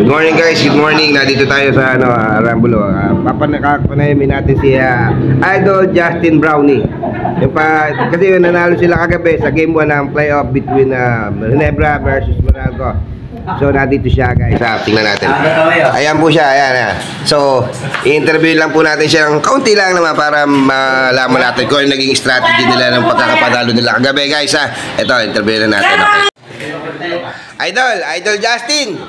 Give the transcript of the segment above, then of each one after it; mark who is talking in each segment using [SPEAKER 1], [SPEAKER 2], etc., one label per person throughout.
[SPEAKER 1] Good morning guys, good morning. Nandito tayo sa Rambulo. Papanayamin natin si Idol Justin Brownie. Kasi nanalo sila kagabi sa game 1 ng playoff between Ginebra versus Meralco. So nandito siya guys. Tingnan natin. Ayan po siya, ayan. So, i-interview lang po natin siya ng kaunti lang naman para malaman natin kung ano naging strategy nila ng pagkakapanalo nila kagabi guys. Ito, interview na natin. Okay. Idol Justin.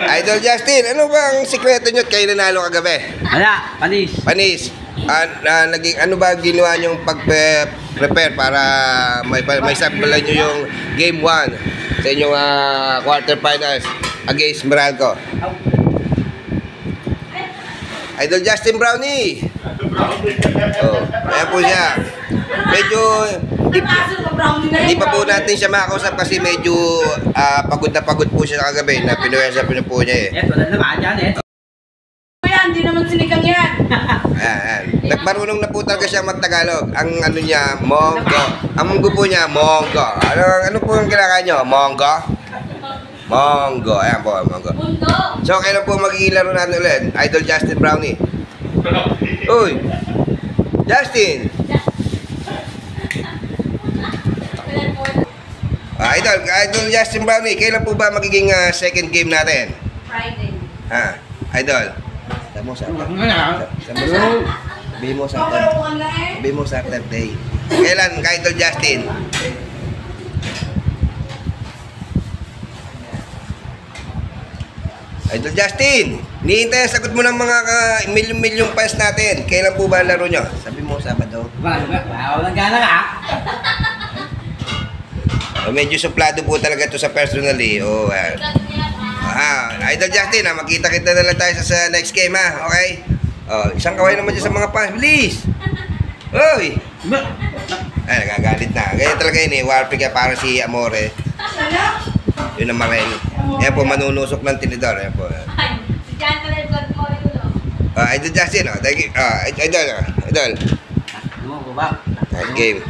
[SPEAKER 1] Idol Justin, ano bang sikreto nyo at kayo nanalo kagabi?
[SPEAKER 2] Wala, panis.
[SPEAKER 1] Ano ba ginawa nyong pag-prepare para may sabalan nyo yung game 1 sa inyong quarterfinals against Meralco? Idol Justin Brownie. Oh, ayan po siya. Medyo hindi pa po natin siya makakausap kasi medyo pagod na pagod po siya kagabi na pinuwersa po niya eh.
[SPEAKER 2] Wala naman dyan eh.
[SPEAKER 3] Hindi naman sinigang yan.
[SPEAKER 1] Ayan. Nagmarunong na po talaga siya mag-Tagalog. Ang ano niya, Monggo. Ang munggo po niya, Monggo. Ano po yung kinakain nyo? Monggo? Monggo. Ayan po, Monggo. So, kailan po magiging laro natin ulit? Idol Justin Brownie. Uy! Justin! Idol Justin Brownie, kailan po ba magiging second game natin?
[SPEAKER 3] Friday.
[SPEAKER 1] Idol. Sabi mo Saturday. Kailan ka Idol Justin? Idol Justin, niintay ang sagot mo ng mga milyong fans natin. Kailan po ba ang laro nyo? Sabi mo Sabado.
[SPEAKER 2] Walang gana ka.
[SPEAKER 1] Medyo suplado po talaga ito sa personally. Idol Justin, magkita-kita na lang tayo sa next game okay? Isang kaway naman dyan sa mga fans. Bilis! Uy! Ay, nagagalit na. Ganyan talaga yun warpig ka para si Amore. Yun ang mareng. Yan po, manunusok ng tinidor. Yan po. Idol Justin, thank you. Idol. Nice game.